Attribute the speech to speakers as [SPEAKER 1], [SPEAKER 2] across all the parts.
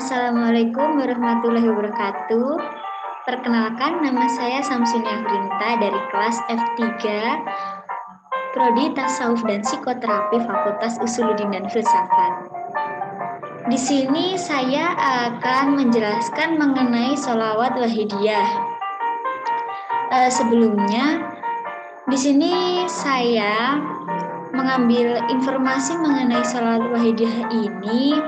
[SPEAKER 1] Assalamualaikum warahmatullahi wabarakatuh. Perkenalkan, nama saya Samsunia Hrinta dari kelas F3 Prodi Tasawuf dan Psikoterapi Fakultas Usuluddin dan Filsafat. Di sini saya akan menjelaskan mengenai sholawat wahidiyah. Sebelumnya, di sini saya mengambil informasi mengenai sholawat wahidiyah ini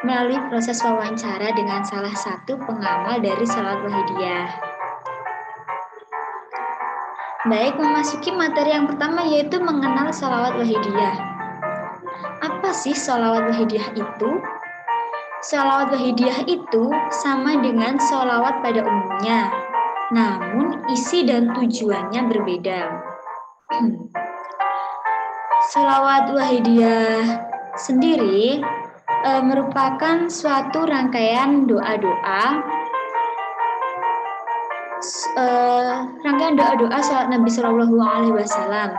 [SPEAKER 1] melalui proses wawancara dengan salah satu pengamal dari sholawat wahidiyah. Baik, memasuki materi yang pertama yaitu mengenal sholawat wahidiyah. Apa sih sholawat wahidiyah itu? Sholawat wahidiyah itu sama dengan sholawat pada umumnya, namun isi dan tujuannya berbeda. Sholawat wahidiyah sendiri merupakan suatu rangkaian doa-doa sholawat Nabi Shallallahu Alaihi Wasallam.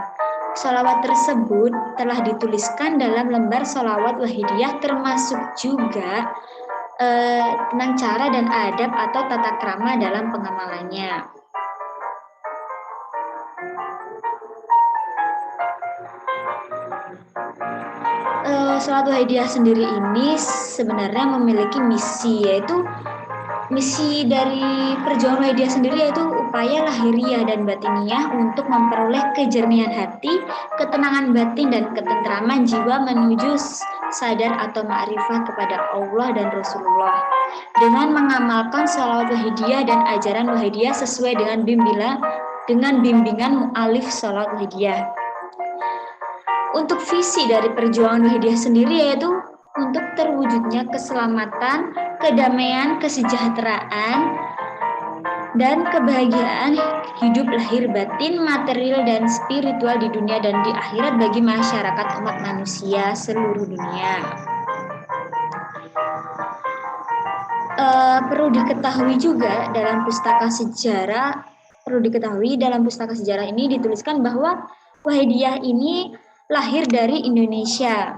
[SPEAKER 1] Sholawat tersebut telah dituliskan dalam lembar sholawat wahidiyah, termasuk juga tentang cara dan adab atau tata krama dalam pengamalannya. Sholawat wahidiyah sendiri ini sebenarnya memiliki misi, yaitu misi dari perjuangan wahidiyah sendiri yaitu upaya lahiriah dan batiniah untuk memperoleh kejernihan hati, ketenangan batin dan ketentraman jiwa menuju sadar atau ma'rifah kepada Allah dan Rasulullah dengan mengamalkan sholawat wahidiyah dan ajaran wahidiyah sesuai dengan bimbingan mu'alif sholawat wahidiyah. Untuk visi dari perjuangan wahidiyah sendiri yaitu untuk terwujudnya keselamatan, kedamaian, kesejahteraan, dan kebahagiaan hidup lahir batin, material, dan spiritual di dunia dan di akhirat bagi masyarakat umat manusia seluruh dunia. Perlu diketahui dalam pustaka sejarah ini dituliskan bahwa wahidiyah ini lahir dari Indonesia.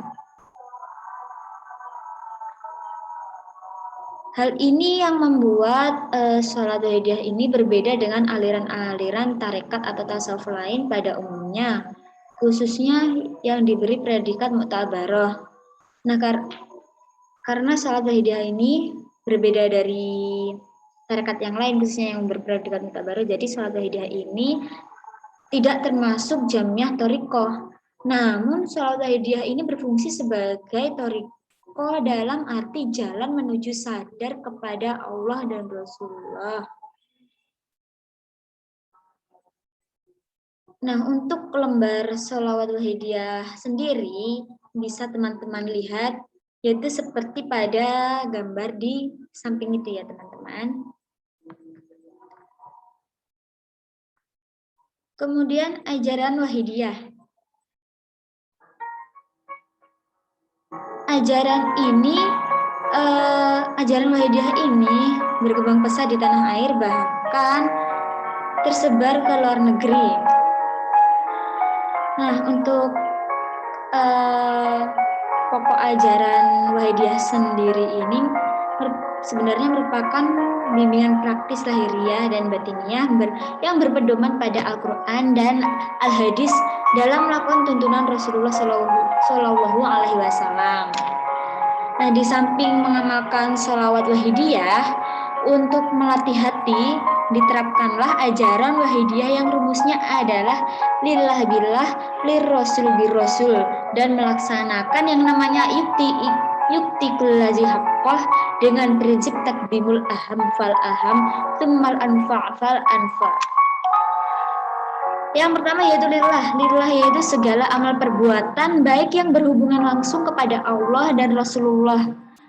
[SPEAKER 1] Hal ini yang membuat sholat wahidiyah ini berbeda dengan aliran-aliran tarekat atau tasawuf lain pada umumnya, khususnya yang diberi predikat mu'tabaroh. Nah, karena sholat wahidiyah ini berbeda dari tarekat yang lain, khususnya yang berpredikat mu'tabaroh, jadi sholat wahidiyah ini tidak termasuk jamiah thoriqoh. Namun, sholat wahidiyah ini berfungsi sebagai thoriqoh dalam arti jalan menuju sadar kepada Allah dan Rasulullah. Nah, untuk lembar sholawat wahidiyah sendiri bisa teman-teman lihat, yaitu seperti pada gambar di samping itu ya teman-teman. Kemudian ajaran wahidiyah. Ajaran wahidiyah ini berkembang pesat di tanah air, bahkan tersebar ke luar negeri. Nah, untuk pokok ajaran wahidiyah sendiri ini sebenarnya merupakan bimbingan praktis lahiriah dan batiniah yang berpedoman pada Al-Quran dan Al-Hadis dalam melakukan tuntunan Rasulullah Shallallahu Alaihi Wasallam. Nah, di samping mengamalkan sholawat wahidiyah, untuk melatih hati, diterapkanlah ajaran wahidiyah yang rumusnya adalah lillah billah, lirrasul birrasul, dan melaksanakan yang namanya yuktikul lazi haqqah dengan prinsip takdimul aham fal aham, tsummal anfa' fal anfa'. Yang pertama yaitu lillah yaitu segala amal perbuatan baik yang berhubungan langsung kepada Allah dan Rasulullah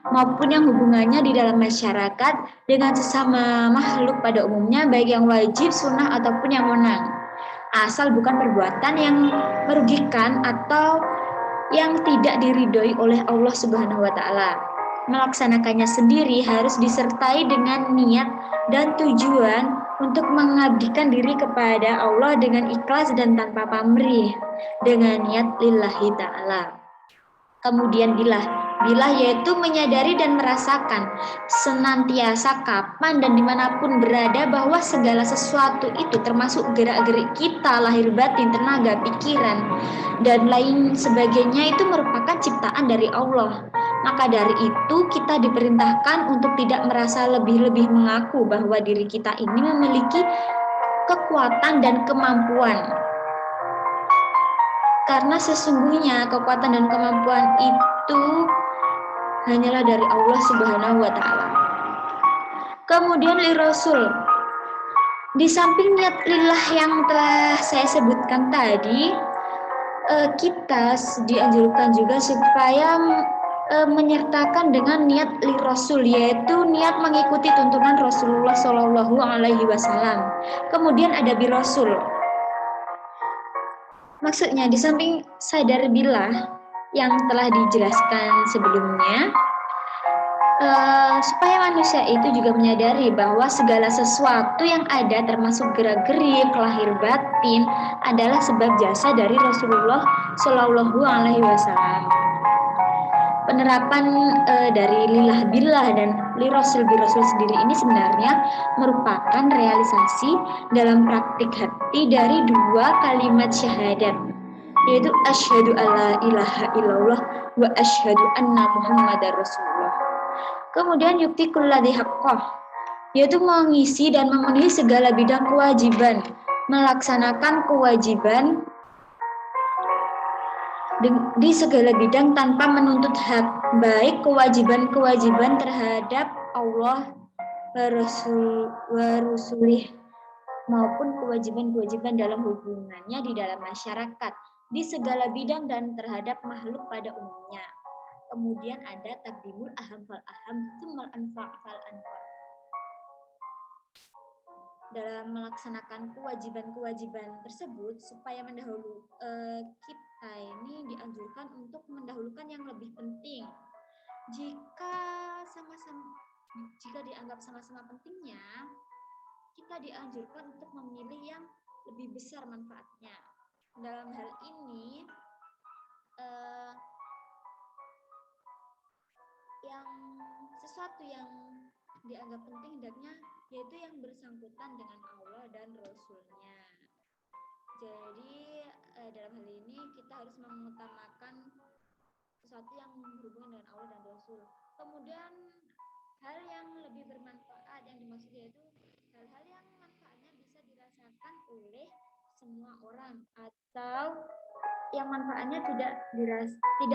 [SPEAKER 1] maupun yang hubungannya di dalam masyarakat dengan sesama makhluk pada umumnya, baik yang wajib, sunnah ataupun yang wenang, asal bukan perbuatan yang merugikan atau yang tidak diridhoi oleh Allah Subhanahu wa Ta'ala. Melaksanakannya sendiri harus disertai dengan niat dan tujuan untuk mengabdikan diri kepada Allah dengan ikhlas dan tanpa pamrih, dengan niat lillahi ta'ala. Kemudian billah Bilah yaitu menyadari dan merasakan senantiasa kapan dan dimanapun berada bahwa segala sesuatu itu termasuk gerak-gerik kita, lahir batin, tenaga, pikiran, dan lain sebagainya itu merupakan ciptaan dari Allah. Maka dari itu kita diperintahkan untuk tidak merasa lebih-lebih mengaku bahwa diri kita ini memiliki kekuatan dan kemampuan. Karena sesungguhnya kekuatan dan kemampuan itu hanyalah dari Allah Subhanahu wa Ta'ala. Kemudian li Rasul, di samping niat lillah yang telah saya sebutkan tadi, kita dianjurkan juga supaya menyertakan dengan niat li Rasul, yaitu niat mengikuti tuntunan Rasulullah Shallallahu Alaihi Wasallam. Kemudian ada bi Rasul. Maksudnya di samping sadar billah yang telah dijelaskan sebelumnya, supaya manusia itu juga menyadari bahwa segala sesuatu yang ada termasuk gerak-gerik lahir batin adalah sebab jasa dari Rasulullah Shallallahu Alaihi Wasallam. Penerapan dari lillah billah dan li Rasul bi Rasul sendiri ini sebenarnya merupakan realisasi dalam praktik hati dari dua kalimat syahadat, yaitu asyhadu alla ilaha illallah wa asyhadu anna muhammadar rasulullah. Kemudian yukti kulladzi haqqah, yaitu mengisi dan memenuhi segala bidang kewajiban, melaksanakan kewajiban di segala bidang tanpa menuntut hak, baik kewajiban-kewajiban terhadap Allah wa rusulih maupun kewajiban-kewajiban dalam hubungannya di dalam masyarakat, di segala bidang dan terhadap makhluk pada umumnya. Kemudian ada taqdimul aham fal aham, tsummal anfa fal anfa. Dalam melaksanakan kewajiban-kewajiban tersebut, supaya kita ini dianjurkan untuk mendahulukan yang lebih penting. Jika dianggap sama-sama pentingnya, kita dianjurkan untuk memilih yang lebih besar manfaatnya. Dalam hal ini, yang sesuatu yang dianggap penting hendaknya yaitu yang bersangkutan dengan Allah dan Rasul-Nya. Jadi dalam hal ini kita harus mengutamakan sesuatu yang berhubungan dengan Allah dan Rasul. Kemudian hal yang lebih bermanfaat yang dimaksud yaitu hal-hal yang manfaatnya bisa dirasakan oleh semua orang atau yang manfaatnya tidak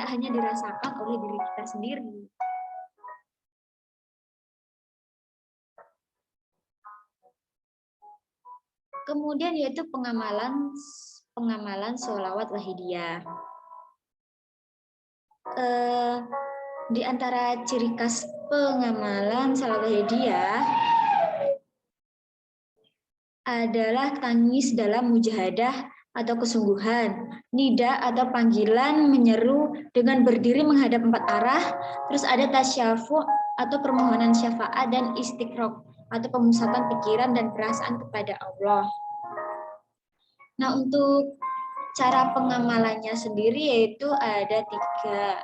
[SPEAKER 1] hanya dirasakan oleh diri kita sendiri. Kemudian yaitu pengamalan sholawat wahidiyah. Di antara ciri khas pengamalan sholawat wahidiyah adalah tangis dalam mujahadah atau kesungguhan, nida atau panggilan menyeru dengan berdiri menghadap empat arah, terus ada tasyafu atau permohonan syafaat dan istiqraq atau pemusatan pikiran dan perasaan kepada Allah. Nah, untuk cara pengamalannya sendiri yaitu ada 3.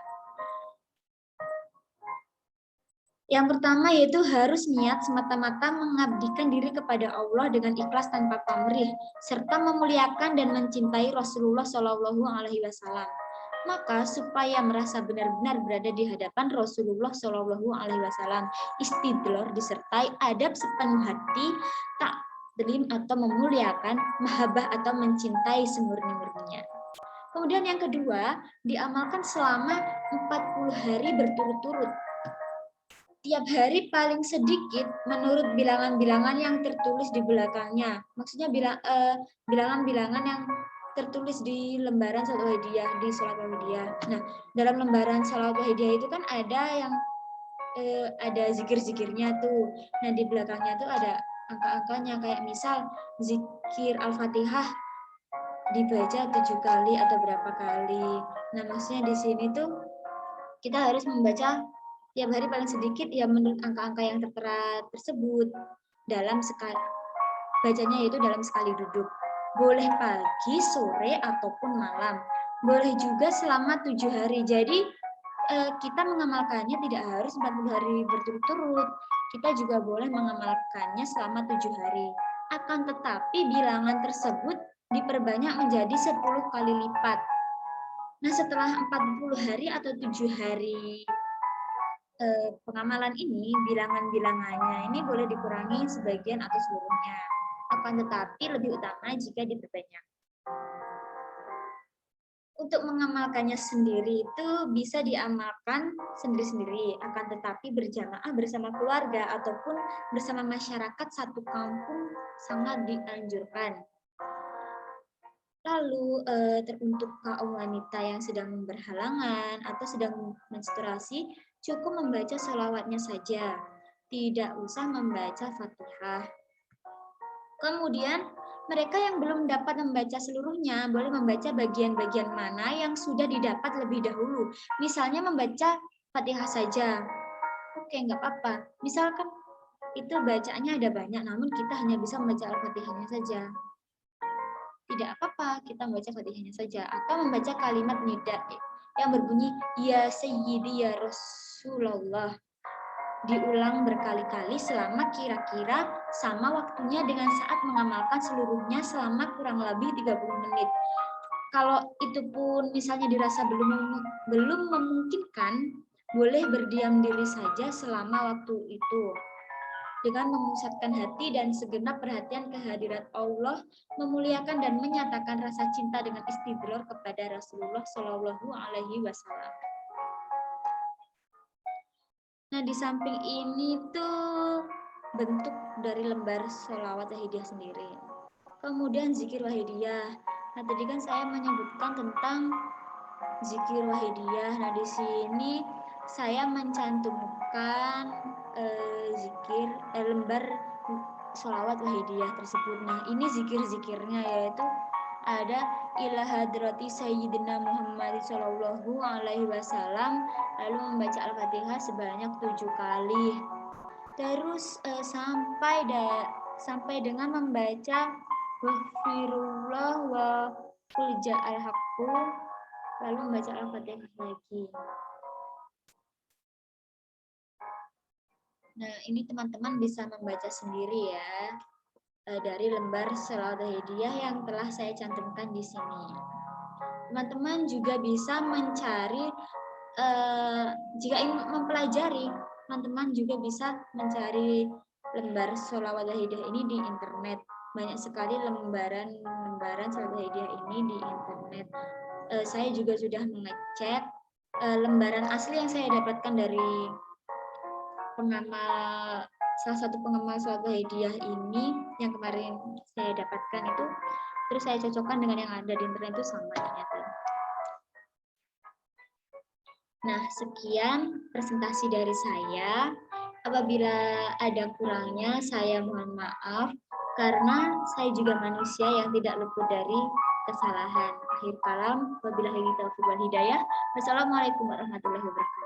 [SPEAKER 1] Yang pertama yaitu harus niat semata-mata mengabdikan diri kepada Allah dengan ikhlas tanpa pamrih, serta memuliakan dan mencintai Rasulullah Shallallahu Alaihi Wasallam. Maka supaya merasa benar-benar berada di hadapan Rasulullah Shallallahu Alaihi Wasallam, istidlor disertai adab sepenuh hati, taklim atau memuliakan, mahabbah atau mencintai semurni-murninya. Kemudian yang kedua, diamalkan selama 40 hari berturut-turut. Tiap hari paling sedikit menurut bilangan-bilangan yang tertulis di belakangnya. Maksudnya bilangan-bilangan yang tertulis di lembaran salat wahidiyah, di salat wahidiyah. Nah, dalam lembaran salat wahidiyah itu kan ada yang ada zikir-zikirnya tuh. Nah, di belakangnya tuh ada angka-angkanya, kayak misal zikir Al-Fatihah dibaca 7 kali atau berapa kali. Nah, maksudnya di sini tuh kita harus membaca tiap hari paling sedikit ya menurut angka-angka yang tertera tersebut dalam sekali bacanya, yaitu dalam sekali duduk. Boleh pagi, sore, ataupun malam. Boleh juga selama 7 hari. Jadi kita mengamalkannya tidak harus 40 hari berturut-turut. Kita juga boleh mengamalkannya selama 7 hari. Akan tetapi bilangan tersebut diperbanyak menjadi 10 kali lipat. Nah, setelah 40 hari atau 7 hari pengamalan ini, bilangan-bilangannya ini boleh dikurangi sebagian atau seluruhnya. Akan tetapi lebih utama jika diperbanyak. Untuk mengamalkannya sendiri itu bisa diamalkan sendiri-sendiri, akan tetapi berjamaah bersama keluarga ataupun bersama masyarakat satu kampung sangat dianjurkan. Lalu untuk kaum wanita yang sedang berhalangan atau sedang menstruasi, cukup membaca sholawatnya saja, tidak usah membaca Fatihah. Kemudian mereka yang belum dapat membaca seluruhnya boleh membaca bagian-bagian mana yang sudah didapat lebih dahulu. Misalnya membaca Fatihah saja. Oke, nggak apa-apa. Misalkan itu bacaannya ada banyak, namun kita hanya bisa membaca Al-Fatihahnya saja. Tidak apa-apa, kita membaca Fatihahnya saja. Atau membaca kalimat nida yang berbunyi, Ya Sayyidi Ya Rasulullah. Diulang berkali-kali selama kira-kira sama waktunya dengan saat mengamalkan seluruhnya selama kurang lebih 30 menit. Kalau itu pun misalnya dirasa belum memungkinkan, boleh berdiam diri saja selama waktu itu. Dengan memusatkan hati dan segenap perhatian kehadirat Allah, memuliakan dan menyatakan rasa cinta dengan istidror kepada Rasulullah Shallallahu Alaihi Wasallam. Nah, di samping ini tuh bentuk dari lembar sholawat wahidiyah sendiri. Kemudian zikir wahidiyah. Nah, tadi kan saya menyebutkan tentang zikir wahidiyah. Nah, di sini saya mencantumkan lembar sholawat wahidiyah tersebut. Nah, ini zikir-zikirnya yaitu ada ila hadrati sayyidina Muhammad sallallahu alaihi wasallam, lalu membaca Al-Fatihah sebanyak 7 kali. Terus sampai dengan membaca wafirullah wa qul ja'al haqqu, lalu membaca Al-Fatihah lagi. Nah, ini teman-teman bisa membaca sendiri ya dari lembar sholawat wahidiyah yang telah saya cantumkan di sini. Teman-teman juga bisa mencari, jika ingin mempelajari, teman-teman juga bisa mencari lembar sholawat wahidiyah ini di internet. Banyak sekali lembaran sholawat wahidiyah ini di internet. Saya juga sudah mengecek lembaran asli yang saya dapatkan dari salah satu pengamal sholawat wahidiyah ini yang kemarin saya dapatkan itu, terus saya cocokkan dengan yang ada di internet itu sama ternyata. Nah, sekian presentasi dari saya. Apabila ada kurangnya, saya mohon maaf karena saya juga manusia yang tidak luput dari kesalahan. Akhir kalam, wabillahi taufiq wal hidayah. Wassalamualaikum warahmatullahi wabarakatuh.